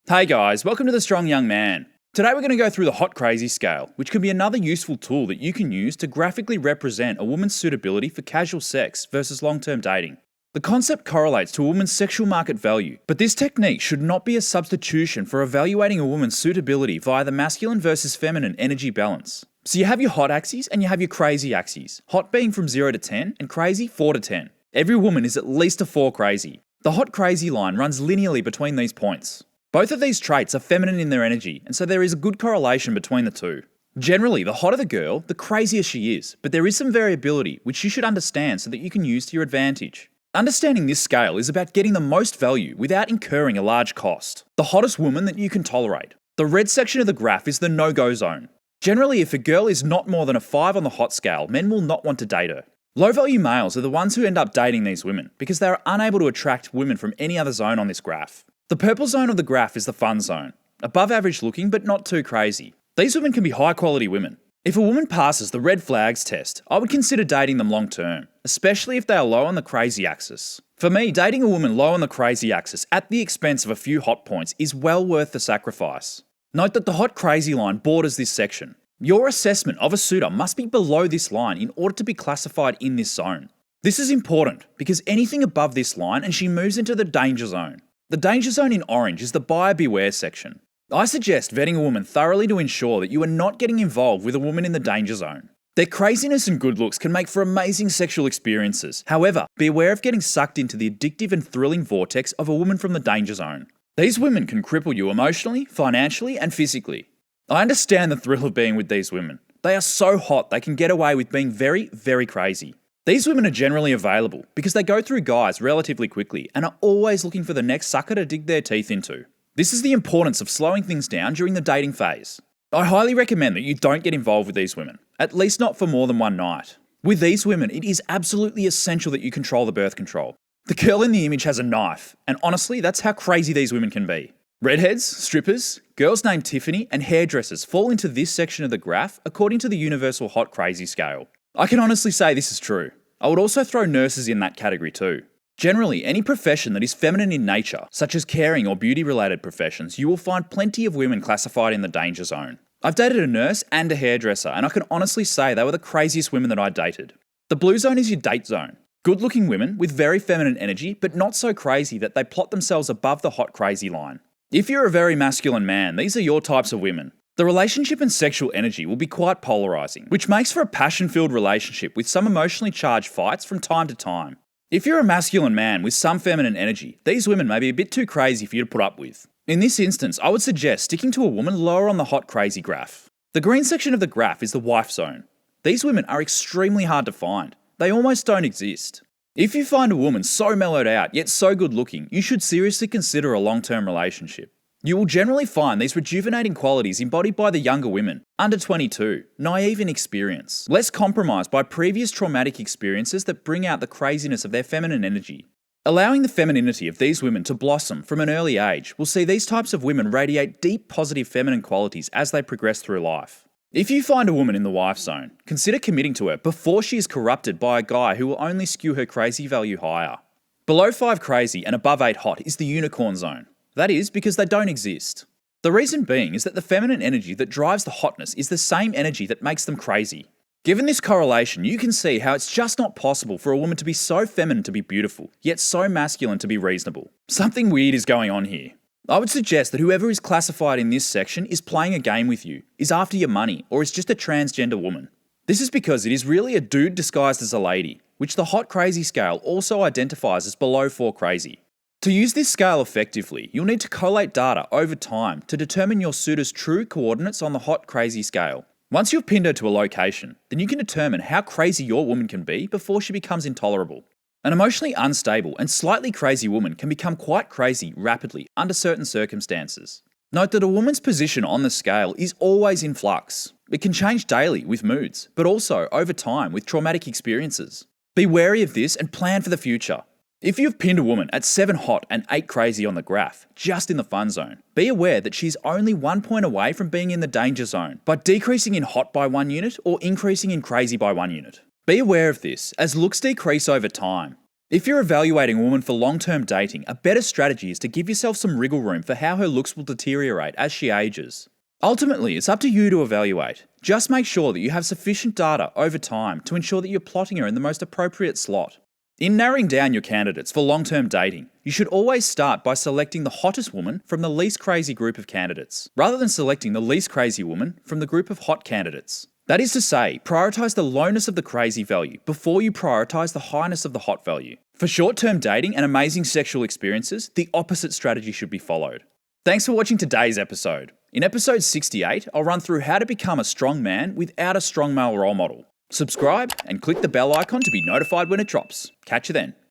Hey guys, welcome to The Strong Young Man. Today we're going to go through the hot crazy scale, which can be another useful tool that you can use to graphically represent a woman's suitability for casual sex versus long-term dating. The concept correlates to a woman's sexual market value, but this technique should not be a substitution for evaluating a woman's suitability via the masculine versus feminine energy balance. So you have your hot axes and you have your crazy axes, hot being from 0 to 10 and crazy 4 to 10. Every woman is at least a 4 crazy. The hot crazy line runs linearly between these points. Both of these traits are feminine in their energy, and so there is a good correlation between the two. Generally, the hotter the girl, the crazier she is, but there is some variability which you should understand so that you can use to your advantage. Understanding this scale is about getting the most value without incurring a large cost. The hottest woman that you can tolerate. The red section of the graph is the no-go zone. Generally, if a girl is not more than a 5 on the hot scale, men will not want to date her. Low-value males are the ones who end up dating these women because they are unable to attract women from any other zone on this graph. The purple zone of the graph is the fun zone. Above average looking, but not too crazy. These women can be high quality women. If a woman passes the red flags test, I would consider dating them long term, especially if they are low on the crazy axis. For me, dating a woman low on the crazy axis at the expense of a few hot points is well worth the sacrifice. Note that the hot crazy line borders this section. Your assessment of a suitor must be below this line in order to be classified in this zone. This is important because anything above this line and she moves into the danger zone. The danger zone in orange is the buyer beware section. I suggest vetting a woman thoroughly to ensure that you are not getting involved with a woman in the danger zone. Their craziness and good looks can make for amazing sexual experiences. However, be aware of getting sucked into the addictive and thrilling vortex of a woman from the danger zone. These women can cripple you emotionally, financially, and physically. I understand the thrill of being with these women. They are so hot they can get away with being very, very crazy. These women are generally available because they go through guys relatively quickly and are always looking for the next sucker to dig their teeth into. This is the importance of slowing things down during the dating phase. I highly recommend that you don't get involved with these women, at least not for more than one night. With these women, it is absolutely essential that you control the birth control. The girl in the image has a knife, and honestly, that's how crazy these women can be. Redheads, strippers, girls named Tiffany, and hairdressers fall into this section of the graph according to the universal hot crazy scale. I can honestly say this is true. I would also throw nurses in that category too. Generally, any profession that is feminine in nature, such as caring or beauty-related professions, you will find plenty of women classified in the danger zone. I've dated a nurse and a hairdresser, and I can honestly say they were the craziest women that I dated. The blue zone is your date zone. Good-looking women with very feminine energy, but not so crazy that they plot themselves above the hot crazy line. If you're a very masculine man, these are your types of women. The relationship and sexual energy will be quite polarizing, which makes for a passion-filled relationship with some emotionally charged fights from time to time. If you're a masculine man with some feminine energy, these women may be a bit too crazy for you to put up with. In this instance, I would suggest sticking to a woman lower on the hot crazy graph. The green section of the graph is the wife zone. These women are extremely hard to find. They almost don't exist. If you find a woman so mellowed out yet so good looking, you should seriously consider a long-term relationship. You will generally find these rejuvenating qualities embodied by the younger women, under 22, naive in experience, less compromised by previous traumatic experiences that bring out the craziness of their feminine energy. Allowing the femininity of these women to blossom from an early age will see these types of women radiate deep positive feminine qualities as they progress through life. If you find a woman in the wife zone, consider committing to her before she is corrupted by a guy who will only skew her crazy value higher. Below 5 crazy and above 8 hot is the unicorn zone. That is because they don't exist. The reason being is that the feminine energy that drives the hotness is the same energy that makes them crazy. Given this correlation, you can see how it's just not possible for a woman to be so feminine to be beautiful, yet so masculine to be reasonable. Something weird is going on here. I would suggest that whoever is classified in this section is playing a game with you, is after your money, or is just a transgender woman. This is because it is really a dude disguised as a lady, which the hot crazy scale also identifies as below 4 crazy. To use this scale effectively, you'll need to collate data over time to determine your suitor's true coordinates on the hot crazy scale. Once you've pinned her to a location, then you can determine how crazy your woman can be before she becomes intolerable. An emotionally unstable and slightly crazy woman can become quite crazy rapidly under certain circumstances. Note that a woman's position on the scale is always in flux. It can change daily with moods, but also over time with traumatic experiences. Be wary of this and plan for the future. If you've pinned a woman at 7 hot and 8 crazy on the graph, just in the fun zone, be aware that she's only 1 point away from being in the danger zone by decreasing in hot by 1 unit or increasing in crazy by 1 unit. Be aware of this, as looks decrease over time. If you're evaluating a woman for long-term dating, a better strategy is to give yourself some wriggle room for how her looks will deteriorate as she ages. Ultimately, it's up to you to evaluate. Just make sure that you have sufficient data over time to ensure that you're plotting her in the most appropriate slot. In narrowing down your candidates for long-term dating, you should always start by selecting the hottest woman from the least crazy group of candidates, rather than selecting the least crazy woman from the group of hot candidates. That is to say, prioritise the lowness of the crazy value before you prioritise the highness of the hot value. For short-term dating and amazing sexual experiences, the opposite strategy should be followed. Thanks for watching today's episode. In episode 68, I'll run through how to become a strong man without a strong male role model. Subscribe and click the bell icon to be notified when it drops. Catch you then.